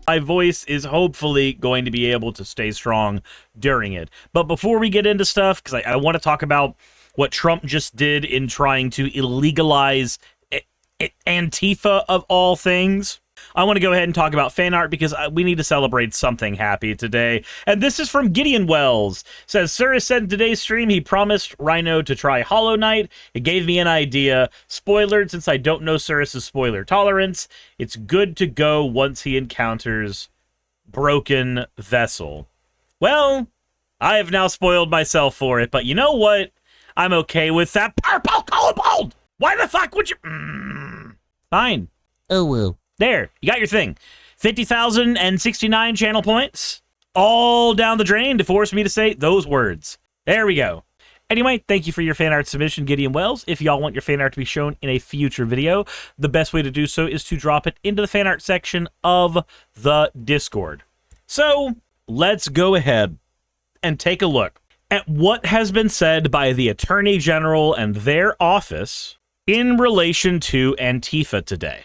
My voice is hopefully going to be able to stay strong during it. But before we get into stuff, because I want to talk about what Trump just did in trying to illegalize Antifa of all things, I want to go ahead and talk about fan art because we need to celebrate something happy today. And this is from Gideon Wells. It says, Suris said in today's stream he promised Rhino to try Hollow Knight. It gave me an idea. Spoilered, since I don't know Suris' spoiler tolerance. It's good to go once he encounters Broken Vessel. Well, I have now spoiled myself for it, but you know what? I'm okay with that. Purple Kobold! Why the fuck would you... Fine. Oh, well. There, you got your thing. 50,069 channel points, all down the drain to force me to say those words. There we go. Anyway, thank you for your fan art submission, Gideon Wells. If y'all want your fan art to be shown in a future video, the best way to do so is to drop it into the fan art section of the Discord. So, let's go ahead and take a look at what has been said by the Attorney General and their office in relation to Antifa today.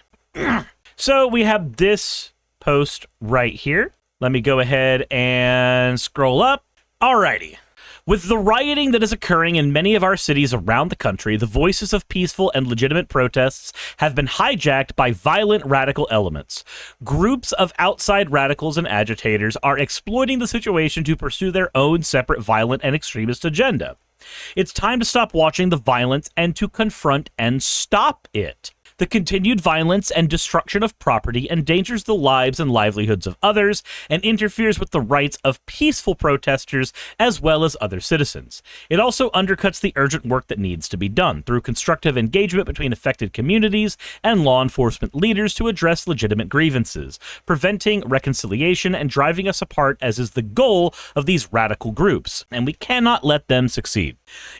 So we have this post right here. Let me go ahead and scroll up. Alrighty. With the rioting that is occurring in many of our cities around the country, the voices of peaceful and legitimate protests have been hijacked by violent radical elements. Groups of outside radicals and agitators are exploiting the situation to pursue their own separate violent and extremist agenda. It's time to stop watching the violence and to confront and stop it. The continued violence and destruction of property endangers the lives and livelihoods of others and interferes with the rights of peaceful protesters as well as other citizens. It also undercuts the urgent work that needs to be done through constructive engagement between affected communities and law enforcement leaders to address legitimate grievances, preventing reconciliation and driving us apart as is the goal of these radical groups, and we cannot let them succeed.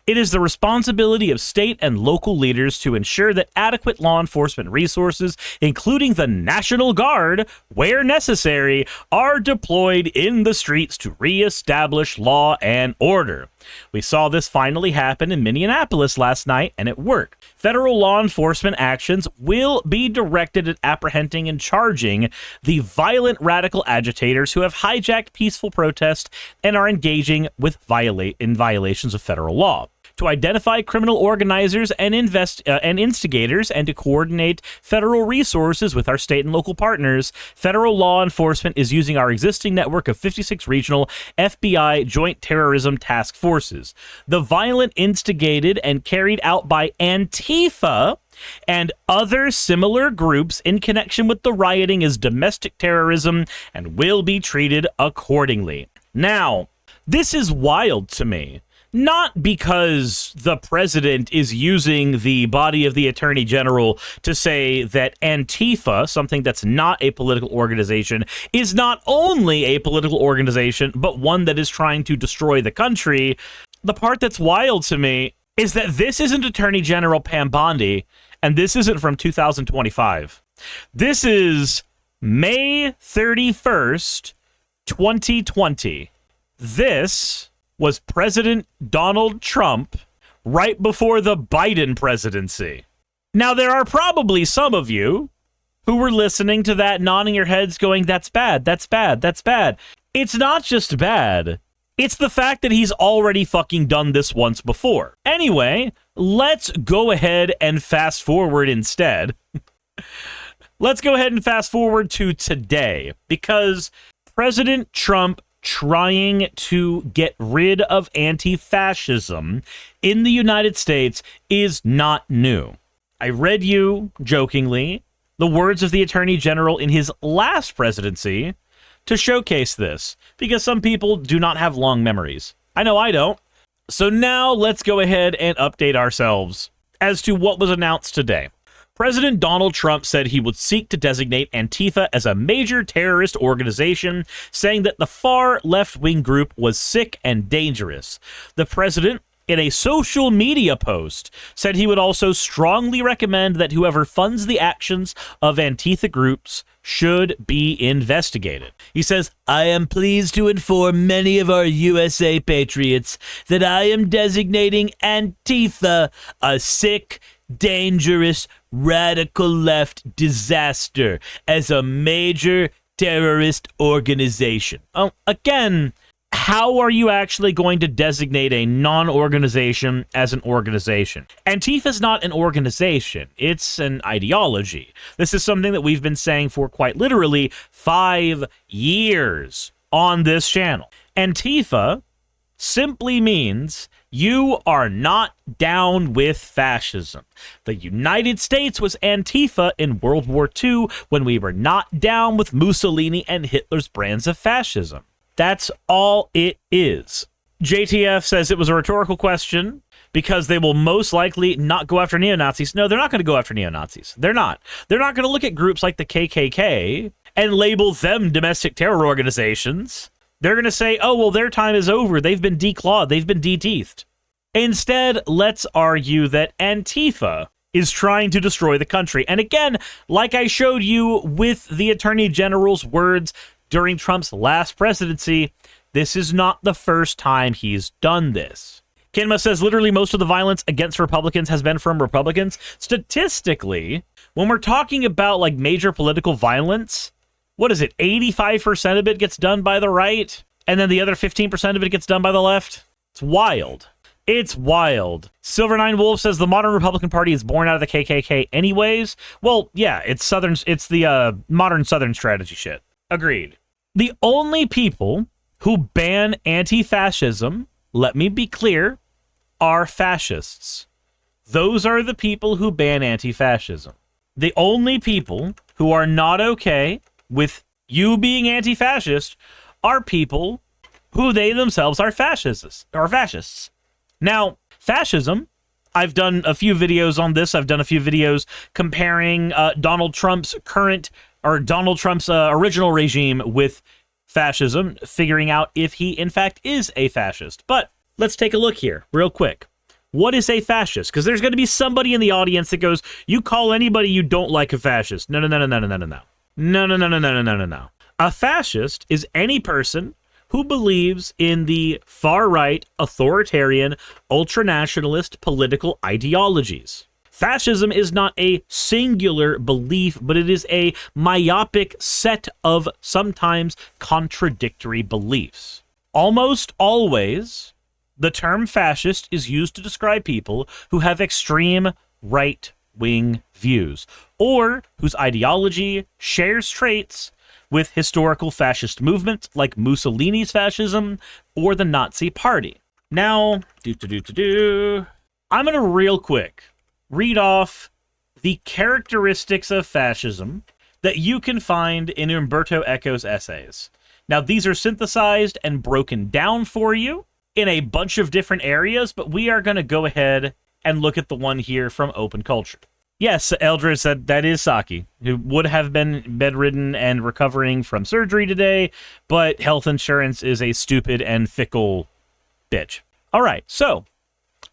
It is the responsibility of state and local leaders to ensure that adequate law enforcement resources, including the National Guard, where necessary, are deployed in the streets to reestablish law and order. We saw this finally happen in Minneapolis last night, and it worked. Federal law enforcement actions will be directed at apprehending and charging the violent radical agitators who have hijacked peaceful protest and are engaging with violations of federal law. To identify criminal organizers and instigators and to coordinate federal resources with our state and local partners, federal law enforcement is using our existing network of 56 regional FBI Joint Terrorism Task Forces. The violent instigated and carried out by Antifa and other similar groups in connection with the rioting is domestic terrorism and will be treated accordingly. Now, this is wild to me. Not because the president is using the body of the attorney general to say that Antifa, something that's not a political organization, is not only a political organization, but one that is trying to destroy the country. The part that's wild to me is that this isn't Attorney General Pam Bondi, and this isn't from 2025. This is May 31st, 2020. This was President Donald Trump right before the Biden presidency. Now, there are probably some of you who were listening to that, nodding your heads, going, that's bad, that's bad, that's bad. It's not just bad. It's the fact that he's already fucking done this once before. Anyway, let's go ahead and fast forward instead. Let's go ahead and fast forward to today, because President Trump trying to get rid of anti-fascism in the United States is not new. I read you, jokingly, the words of the Attorney General in his last presidency to showcase this, because some people do not have long memories. I know I don't. So now let's go ahead and update ourselves as to what was announced today. President Donald Trump said he would seek to designate Antifa as a major terrorist organization, saying that the far left-wing group was sick and dangerous. The president, in a social media post, said he would also strongly recommend that whoever funds the actions of Antifa groups should be investigated. He says, I am pleased to inform many of our USA patriots that I am designating Antifa a sick, dangerous, radical left disaster as a major terrorist organization. Oh, again, how are you actually going to designate a non-organization as an organization? Antifa is not an organization. It's an ideology. This is something that we've been saying for quite literally 5 years on this channel. Antifa simply means you are not down with fascism. The United States was Antifa in World War II when we were not down with Mussolini and Hitler's brands of fascism. That's all it is. JTF says it was a rhetorical question because they will most likely not go after neo-Nazis. No, they're not going to go after neo-Nazis. They're not. They're not going to look at groups like the KKK and label them domestic terror organizations. They're going to say, oh, well, their time is over. They've been declawed. They've been de-teethed. Instead, let's argue that Antifa is trying to destroy the country. And again, like I showed you with the Attorney General's words during Trump's last presidency, this is not the first time he's done this. Kinma says literally most of the violence against Republicans has been from Republicans. Statistically, when we're talking about like major political violence, what is it? 85% of it gets done by the right, and then the other 15% of it gets done by the left. It's wild. It's wild. Silver Nine Wolf says the modern Republican Party is born out of the KKK anyways. Well, yeah, it's the modern Southern strategy shit. Agreed. The only people who ban anti-fascism, let me be clear, are fascists. Those are the people who ban anti-fascism. The only people who are not okay with you being anti-fascist are people who they themselves are fascists. Now, fascism, I've done a few videos on this. I've done a few videos comparing Donald Trump's original regime with fascism, figuring out if he, in fact, is a fascist. But let's take a look here real quick. What is a fascist? Because there's going to be somebody in the audience that goes, you call anybody you don't like a fascist. No. No. A fascist is any person who believes in the far-right, authoritarian, ultranationalist political ideologies. Fascism is not a singular belief, but it is a myopic set of sometimes contradictory beliefs. Almost always, the term fascist is used to describe people who have extreme right-wing views, or whose ideology shares traits with historical fascist movements like Mussolini's fascism or the Nazi Party. Now, I'm going to real quick read off the characteristics of fascism that you can find in Umberto Eco's essays. Now, these are synthesized and broken down for you in a bunch of different areas, but we are going to go ahead and look at the one here from Open Culture. Yes, Eldred said that is Saki, who would have been bedridden and recovering from surgery today, but health insurance is a stupid and fickle bitch. All right, so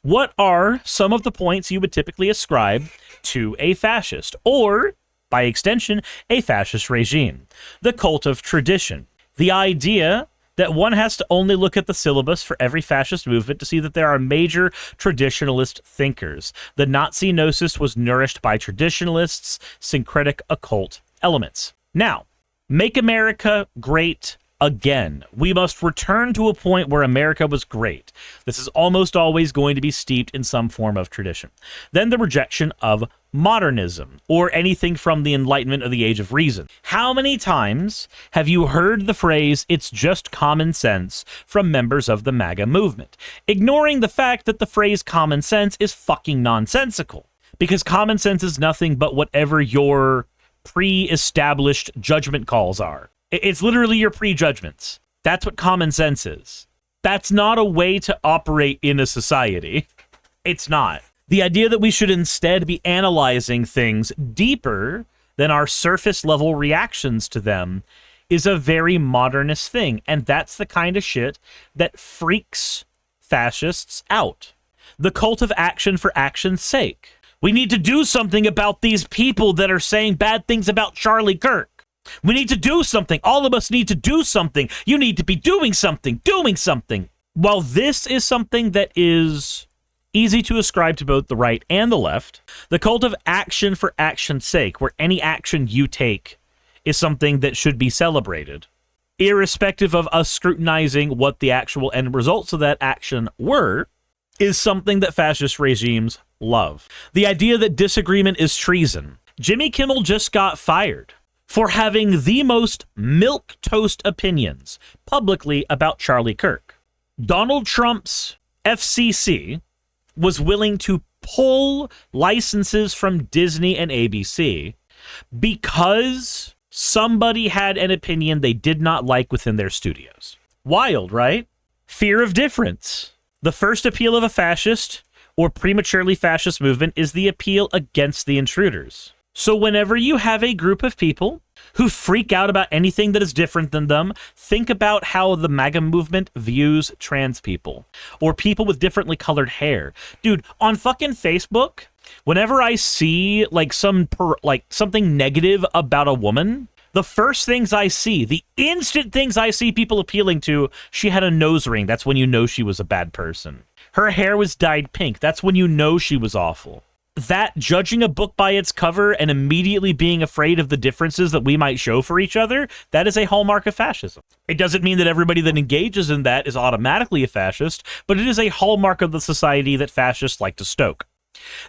what are some of the points you would typically ascribe to a fascist, or, by extension, a fascist regime? The cult of tradition. The idea that one has to only look at the syllabus for every fascist movement to see that there are major traditionalist thinkers. The Nazi gnosis was nourished by traditionalists, syncretic occult elements. Now, make America great again. We must return to a point where America was great. This is almost always going to be steeped in some form of tradition. Then the rejection of modernism, or anything from the Enlightenment of the Age of Reason. How many times have you heard the phrase, "it's just common sense," from members of the MAGA movement, ignoring the fact that the phrase common sense is fucking nonsensical? Because common sense is nothing but whatever your pre-established judgment calls are. It's literally your prejudgments. That's what common sense is. That's not a way to operate in a society. It's not. The idea that we should instead be analyzing things deeper than our surface level reactions to them is a very modernist thing. And that's the kind of shit that freaks fascists out. The cult of action for action's sake. We need to do something about these people that are saying bad things about Charlie Kirk. We need to do something. All of us need to do something. You need to be doing something. While this is something that is easy to ascribe to both the right and the left, the cult of action for action's sake, where any action you take is something that should be celebrated, irrespective of us scrutinizing what the actual end results of that action were, is something that fascist regimes love. The idea that disagreement is treason. Jimmy Kimmel just got fired for having the most milquetoast opinions publicly about Charlie Kirk. Donald Trump's FCC was willing to pull licenses from Disney and ABC because somebody had an opinion they did not like within their studios. Wild, right? Fear of difference. The first appeal of a fascist or prematurely fascist movement is the appeal against the intruders. So whenever you have a group of people who freak out about anything that is different than them, think about how the MAGA movement views trans people or people with differently colored hair. Dude, on fucking Facebook, whenever I see like something negative about a woman, the first things I see, the instant things I see people appealing to, she had a nose ring. That's when you know she was a bad person. Her hair was dyed pink. That's when you know she was awful. That judging a book by its cover and immediately being afraid of the differences that we might show for each other, that is a hallmark of fascism. It doesn't mean that everybody that engages in that is automatically a fascist, but it is a hallmark of the society that fascists like to stoke.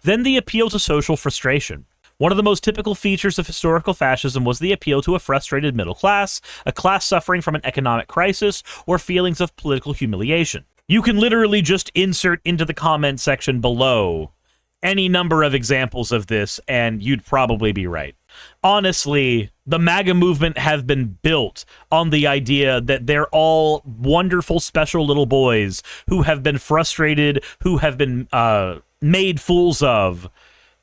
Then the appeal to social frustration. One of the most typical features of historical fascism was the appeal to a frustrated middle class, a class suffering from an economic crisis, or feelings of political humiliation. You can literally just insert into the comment section below any number of examples of this, and you'd probably be right. Honestly, the MAGA movement have been built on the idea that they're all wonderful, special little boys who have been frustrated, who have been made fools of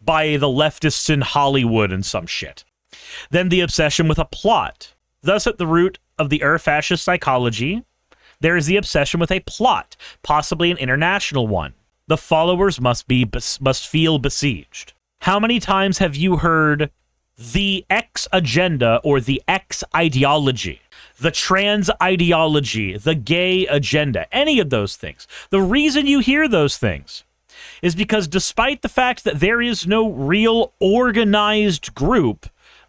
by the leftists in Hollywood and some shit. Then the obsession with a plot. Thus, at the root of the fascist psychology, there is the obsession with a plot, possibly an international one. The followers must feel besieged. How many times have you heard the X agenda or the X ideology, the trans ideology, the gay agenda, any of those things? The reason you hear those things is because despite the fact that there is no real organized group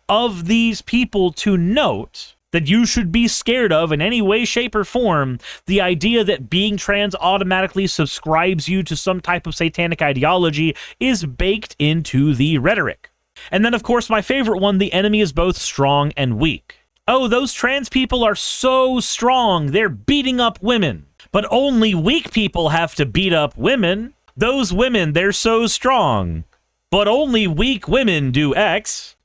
of these people to note that you should be scared of in any way, shape, or form, the idea that being trans automatically subscribes you to some type of satanic ideology is baked into the rhetoric. And then, of course, my favorite one, the enemy is both strong and weak. Oh, those trans people are so strong, they're beating up women. But only weak people have to beat up women. Those women, they're so strong. But only weak women do X.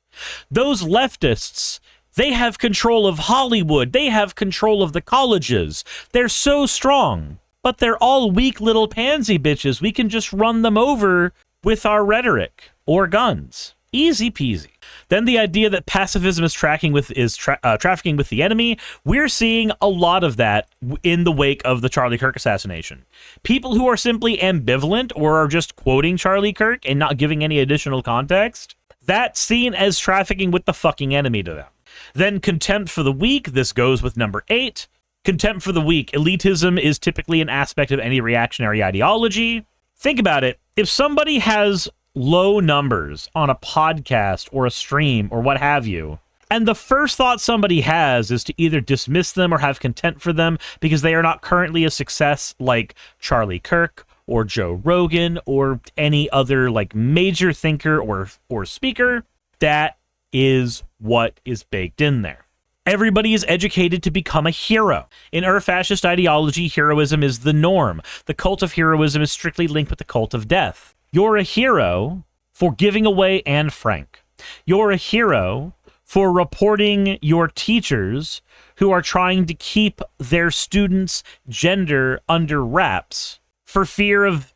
Those leftists, they have control of Hollywood. They have control of the colleges. They're so strong, but they're all weak little pansy bitches. We can just run them over with our rhetoric or guns. Easy peasy. Then the idea that pacifism is trafficking with the enemy. We're seeing a lot of that in the wake of the Charlie Kirk assassination. People who are simply ambivalent or are just quoting Charlie Kirk and not giving any additional context, that's seen as trafficking with the fucking enemy to them. Then contempt for the weak. This goes with number 8. Contempt for the weak. Elitism is typically an aspect of any reactionary ideology. Think about it. If somebody has low numbers on a podcast or a stream or what have you, and the first thought somebody has is to either dismiss them or have contempt for them because they are not currently a success like Charlie Kirk or Joe Rogan or any other like major thinker or speaker, that is what is baked in there. Everybody is educated to become a hero. In fascist ideology, heroism is the norm. The cult of heroism is strictly linked with the cult of death. You're a hero for giving away Anne Frank. You're a hero for reporting your teachers who are trying to keep their students' gender under wraps for fear of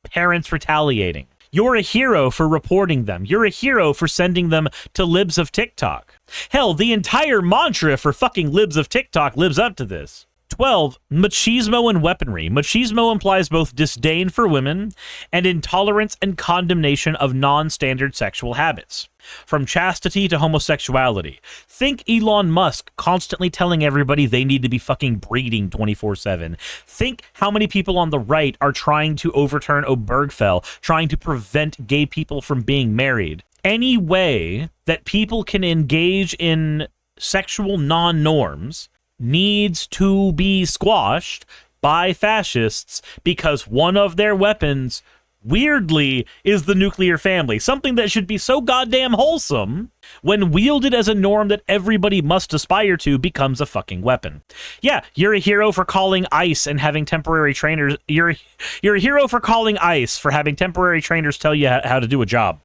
parents retaliating. You're a hero for reporting them. You're a hero for sending them to libs of TikTok. Hell, the entire mantra for fucking libs of TikTok lives up to this. 12, machismo and weaponry. Machismo implies both disdain for women and intolerance and condemnation of non-standard sexual habits, from chastity to homosexuality. Think Elon Musk constantly telling everybody they need to be fucking breeding 24/7. Think how many people on the right are trying to overturn Obergefell, trying to prevent gay people from being married. Any way that people can engage in sexual non-norms needs to be squashed by fascists because one of their weapons, weirdly, is the nuclear family. Something that should be so goddamn wholesome, when wielded as a norm that everybody must aspire to, becomes a fucking weapon. Yeah, you're a hero for calling ICE and having temporary trainers. You're a hero for calling ICE for having temporary trainers tell you how to do a job.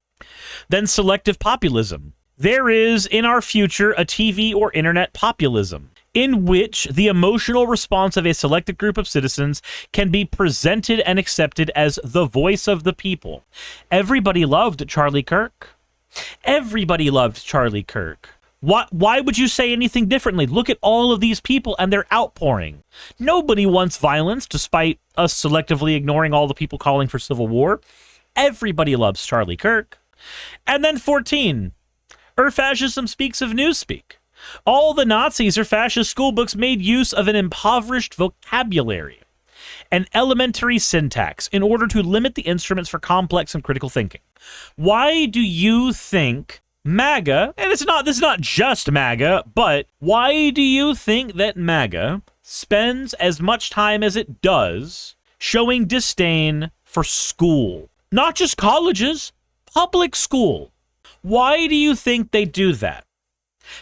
Then selective populism. There is, in our future, a TV or internet populism, in which the emotional response of a selected group of citizens can be presented and accepted as the voice of the people. Everybody loved Charlie Kirk. Everybody loved Charlie Kirk. Why would you say anything differently? Look at all of these people and their outpouring. Nobody wants violence, despite us selectively ignoring all the people calling for civil war. Everybody loves Charlie Kirk. And then 14. Fascism speaks of newspeak. All the Nazis or fascist schoolbooks made use of an impoverished vocabulary, an elementary syntax, in order to limit the instruments for complex and critical thinking. Why do you think MAGA, and this is not just MAGA, but why do you think that MAGA spends as much time as it does showing disdain for school? Not just colleges, public school. Why do you think they do that?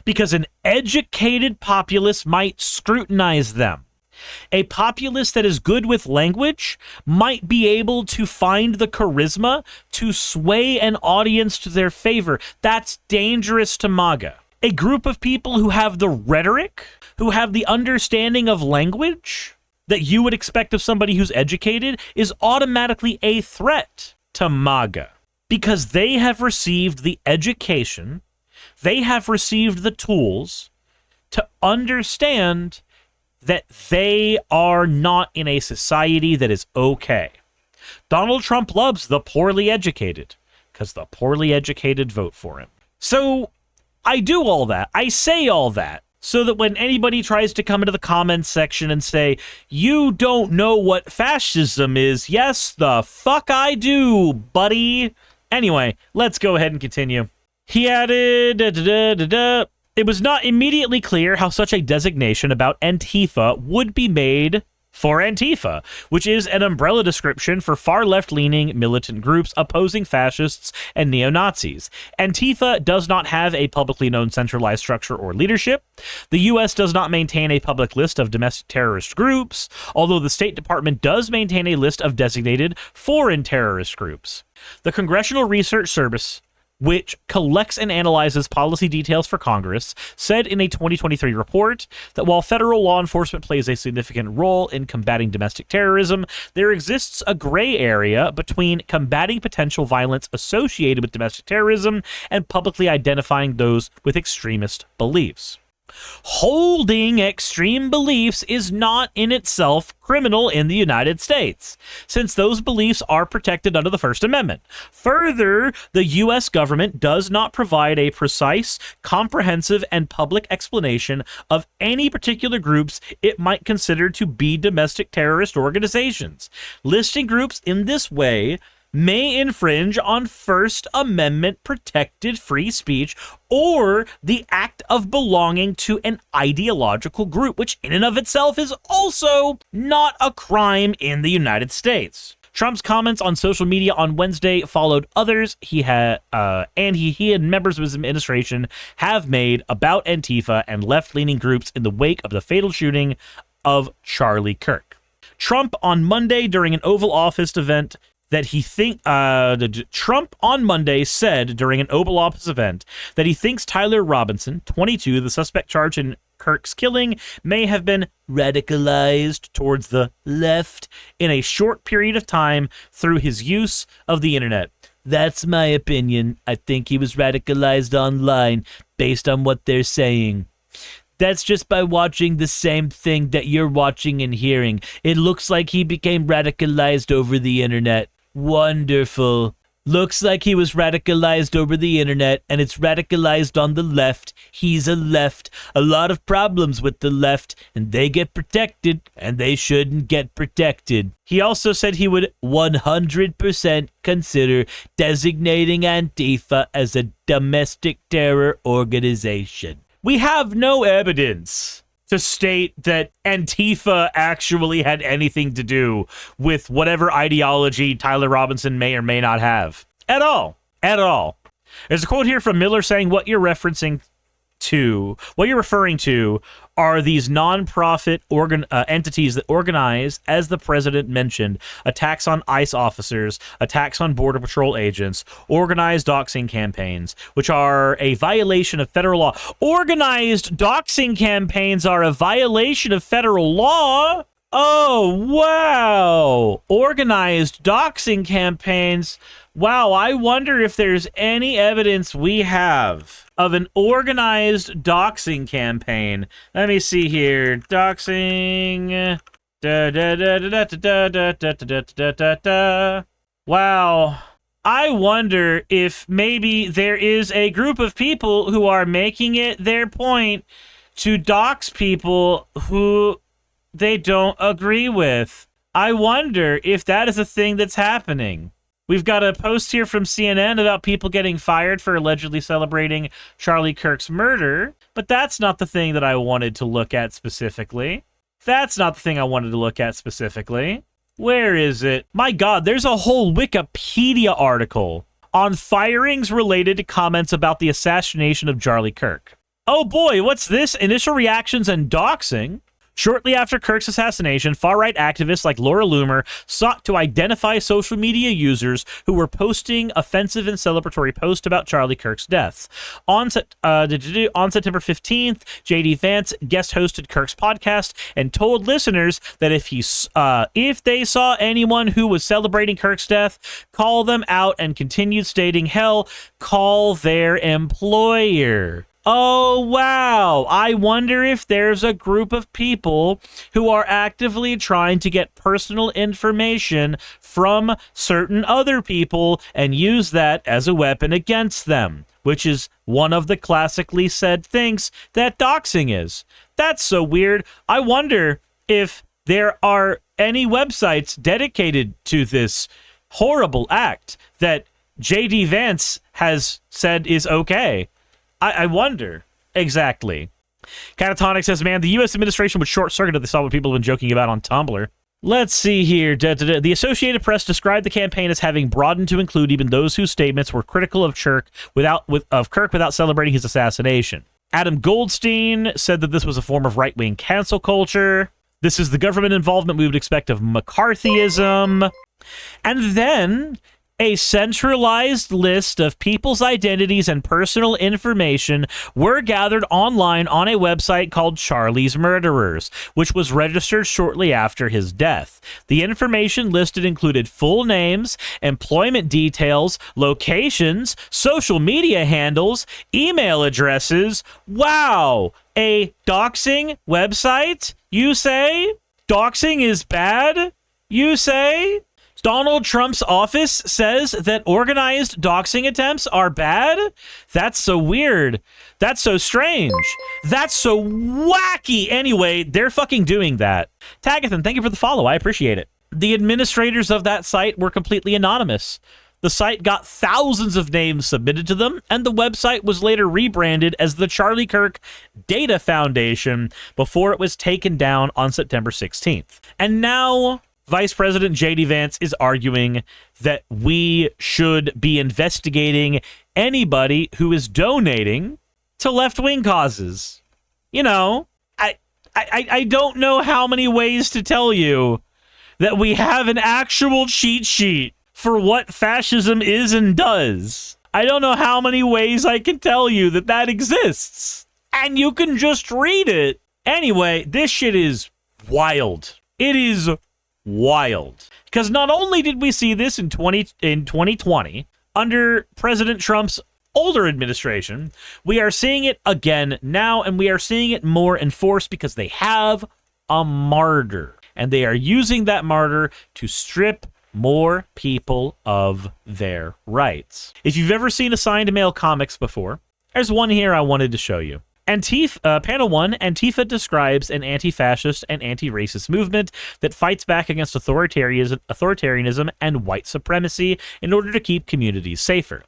Because an educated populace might scrutinize them. A populace that is good with language might be able to find the charisma to sway an audience to their favor. That's dangerous to MAGA. A group of people who have the rhetoric, who have the understanding of language that you would expect of somebody who's educated, is automatically a threat to MAGA. Because they have received the education, they have received the tools to understand that they are not in a society that is okay. Donald Trump loves the poorly educated because the poorly educated vote for him. So I do all that. I say all that so that when anybody tries to come into the comments section and say, you don't know what fascism is, yes, the fuck I do, buddy. Anyway, let's go ahead and continue. He added, it was not immediately clear how such a designation about Antifa would be made for Antifa, which is an umbrella description for far left-leaning militant groups opposing fascists and neo-Nazis. Antifa does not have a publicly known centralized structure or leadership. The U.S. does not maintain a public list of domestic terrorist groups, although the State Department does maintain a list of designated foreign terrorist groups. The Congressional Research Service, which collects and analyzes policy details for Congress, said in a 2023 report that while federal law enforcement plays a significant role in combating domestic terrorism, there exists a gray area between combating potential violence associated with domestic terrorism and publicly identifying those with extremist beliefs. Holding extreme beliefs is not in itself criminal in the United States, since those beliefs are protected under the First Amendment. Further, the U.S. government does not provide a precise, comprehensive, and public explanation of any particular groups it might consider to be domestic terrorist organizations. Listing groups in this way may infringe on First Amendment protected free speech or the act of belonging to an ideological group, which in and of itself is also not a crime in the United States. Trump's comments on social media on Wednesday followed others he and members of his administration have made about Antifa and left-leaning groups in the wake of the fatal shooting of Charlie Kirk. Trump on Monday during an Oval Office event Trump on Monday said during an Oval Office event that he thinks Tyler Robinson, 22, the suspect charged in Kirk's killing, may have been radicalized towards the left in a short period of time through his use of the internet. That's my opinion. I think he was radicalized online based on what they're saying. That's just by watching the same thing that you're watching and hearing. It looks like he became radicalized over the internet. Wonderful. Looks like he was radicalized over the internet, and it's radicalized on the left. He's a left. A lot of problems with the left, and they get protected, and they shouldn't get protected. He also said he would 100% consider designating Antifa as a domestic terror organization. We have no evidence to state that Antifa actually had anything to do with whatever ideology Tyler Robinson may or may not have. At all. At all. There's a quote here from Miller saying what you're referring to are these non-profit entities that organize, as the president mentioned, attacks on ICE officers, attacks on Border Patrol agents, organized doxing campaigns, which are a violation of federal law. Organized doxing campaigns are a violation of federal law? Oh, wow. Organized doxing campaigns. Wow, I wonder if there's any evidence we have of an organized doxing campaign. Let me see here. Doxing. Wow. I wonder if maybe there is a group of people who are making it their point to dox people who they don't agree with. I wonder if that is a thing that's happening. We've got a post here from CNN about people getting fired for allegedly celebrating Charlie Kirk's murder, but that's not the thing that I wanted to look at specifically. That's not the thing I wanted to look at specifically. Where is it? My God, there's a whole Wikipedia article on firings related to comments about the assassination of Charlie Kirk. Oh boy, what's this? Initial reactions and doxing. Shortly after Kirk's assassination, far-right activists like Laura Loomer sought to identify social media users who were posting offensive and celebratory posts about Charlie Kirk's death. On September 15th, J.D. Vance guest-hosted Kirk's podcast and told listeners that if they saw anyone who was celebrating Kirk's death, call them out, and continued stating, hell, call their employer. Oh, wow. I wonder if there's a group of people who are actively trying to get personal information from certain other people and use that as a weapon against them, which is one of the classically said things that doxing is. That's so weird. I wonder if there are any websites dedicated to this horrible act that J.D. Vance has said is okay. I wonder. Exactly. Catatonic says, man, the U.S. administration would short-circuit if they saw what people have been joking about on Tumblr. Let's see here. The Associated Press described the campaign as having broadened to include even those whose statements were critical of Kirk without celebrating his assassination. Adam Goldstein said that this was a form of right-wing cancel culture. This is the government involvement we would expect of McCarthyism. And then a centralized list of people's identities and personal information were gathered online on a website called Charlie's Murderers, which was registered shortly after his death. The information listed included full names, employment details, locations, social media handles, email addresses. Wow! A doxing website, you say? Doxing is bad, you say? Donald Trump's office says that organized doxing attempts are bad? That's so weird. That's so strange. That's so wacky. Anyway, they're fucking doing that. Tagathan, thank you for the follow. I appreciate it. The administrators of that site were completely anonymous. The site got thousands of names submitted to them, and the website was later rebranded as the Charlie Kirk Data Foundation before it was taken down on September 16th. And now Vice President J.D. Vance is arguing that we should be investigating anybody who is donating to left-wing causes. You know, I don't know how many ways to tell you that we have an actual cheat sheet for what fascism is and does. I don't know how many ways I can tell you that that exists. And you can just read it. Anyway, this shit is wild. It is wild. Because not only did we see this in 2020 under President Trump's older administration, we are seeing it again now, and we are seeing it more enforced because they have a martyr, and they are using that martyr to strip more people of their rights. If you've ever seen assigned mail comics before, there's one here I wanted to show you. Antifa, Panel 1, Antifa describes an anti-fascist and anti-racist movement that fights back against authoritarianism and white supremacy in order to keep communities safer.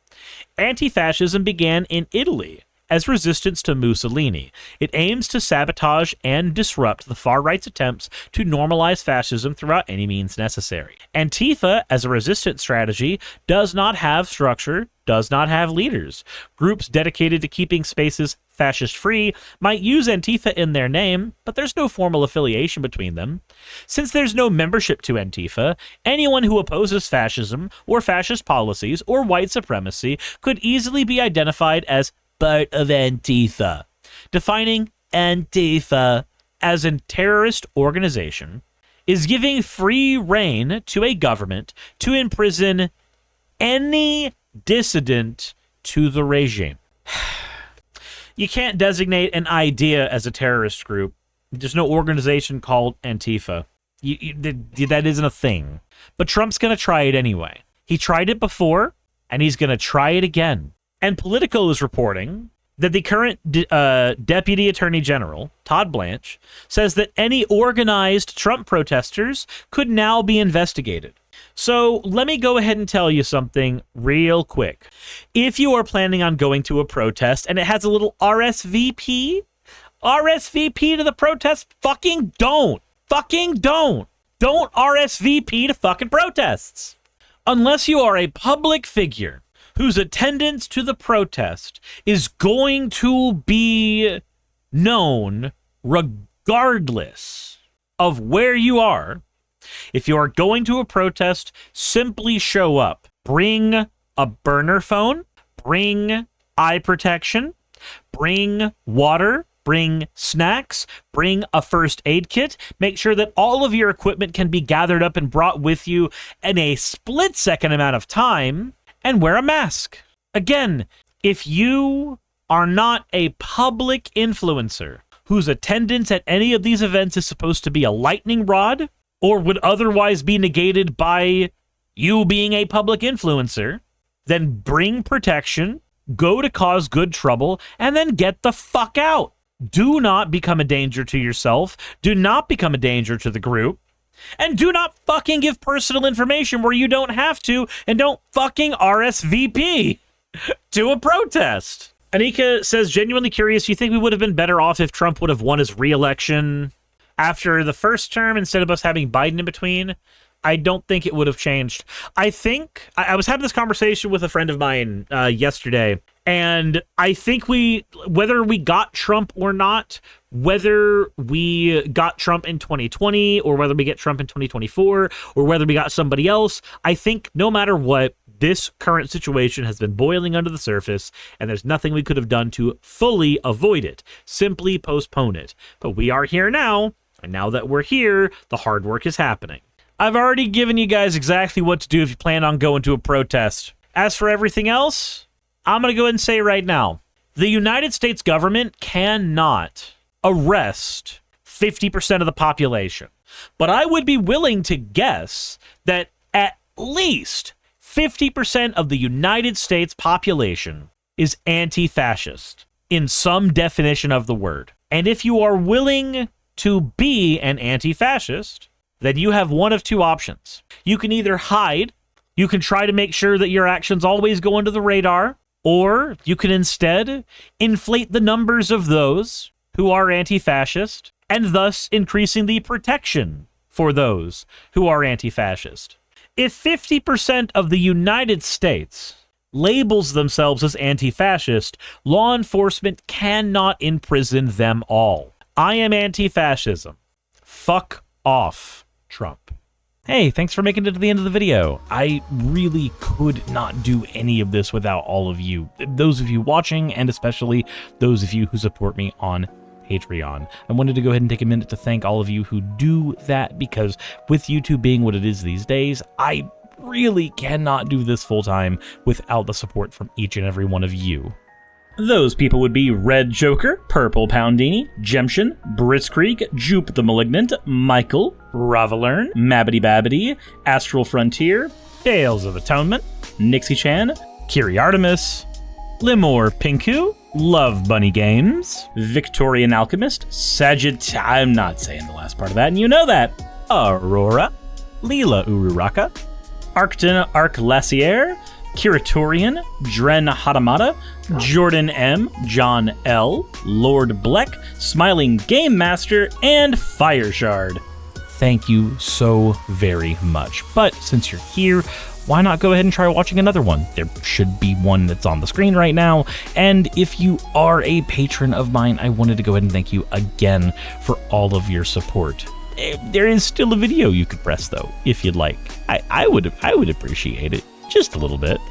Anti-fascism began in Italy as resistance to Mussolini. It aims to sabotage and disrupt the far right's attempts to normalize fascism throughout any means necessary. Antifa, as a resistance strategy, does not have structure, does not have leaders. Groups dedicated to keeping spaces fascist-free might use Antifa in their name, but there's no formal affiliation between them. Since there's no membership to Antifa, anyone who opposes fascism or fascist policies or white supremacy could easily be identified as part of Antifa. Defining Antifa as a terrorist organization is giving free rein to a government to imprison any dissident to the regime. You can't designate an idea as a terrorist group. There's no organization called Antifa. That isn't a thing. But Trump's going to try it anyway. He tried it before, and he's going to try it again. And Politico is reporting that the current Deputy Attorney General, Todd Blanche, says that any organized Trump protesters could now be investigated. So let me go ahead and tell you something real quick. If you are planning on going to a protest and it has a little RSVP to the protest, fucking don't. Fucking don't. Don't RSVP to fucking protests. Unless you are a public figure whose attendance to the protest is going to be known regardless of where you are. If you are going to a protest, simply show up. Bring a burner phone, bring eye protection, bring water, bring snacks, bring a first aid kit. Make sure that all of your equipment can be gathered up and brought with you in a split-second amount of time, and wear a mask. Again, if you are not a public influencer whose attendance at any of these events is supposed to be a lightning rod, or would otherwise be negated by you being a public influencer, then bring protection, go to cause good trouble, and then get the fuck out. Do not become a danger to yourself. Do not become a danger to the group. And do not fucking give personal information where you don't have to, and don't fucking RSVP to a protest. Anika says, genuinely curious, you think we would have been better off if Trump would have won his re-election after the first term instead of us having Biden in between? I don't think it would have changed. I think I was having this conversation with a friend of mine yesterday, and I think whether we got Trump or not, whether we got Trump in 2020 or whether we get Trump in 2024 or whether we got somebody else, I think no matter what, this current situation has been boiling under the surface, and there's nothing we could have done to fully avoid it. Simply postpone it. But we are here now, and now that we're here, the hard work is happening. I've already given you guys exactly what to do if you plan on going to a protest. As for everything else, I'm going to go ahead and say right now, the United States government cannot arrest 50% of the population. But I would be willing to guess that at least 50% of the United States population is anti-fascist in some definition of the word. And if you are willing to be an anti-fascist, then you have one of two options. You can either hide, you can try to make sure that your actions always go under the radar, or you can instead inflate the numbers of those who are anti-fascist, and thus increasing the protection for those who are anti-fascist. If 50% of the United States labels themselves as anti-fascist, law enforcement cannot imprison them all. I am anti-fascism. Fuck off, Trump. Hey, thanks for making it to the end of the video. I really could not do any of this without all of you. Those of you watching, and especially those of you who support me on Patreon. I wanted to go ahead and take a minute to thank all of you who do that, because with YouTube being what it is these days, I really cannot do this full time without the support from each and every one of you. Those people would be Red Joker, Purple Poundini, Jemshin, Britzkrieg, Jupe the Malignant, Michael, Ravalern, Mabbity Babbity, Astral Frontier, Tales of Atonement, Nixie Chan, Kiri Artemis, Limor Pinku, Love Bunny Games, Victorian Alchemist, I'm not saying the last part of that, and you know that, Aurora, Leela Ururaka, Arcton Arclacier, Kiratorian, Dren Hadamata, Jordan M, John L, Lord Bleck, Smiling Game Master, and Fireshard. Thank you so very much. But since you're here, why not go ahead and try watching another one? There should be one that's on the screen right now. And if you are a patron of mine, I wanted to go ahead and thank you again for all of your support. There is still a video you could press though, if you'd like. I would appreciate it just a little bit.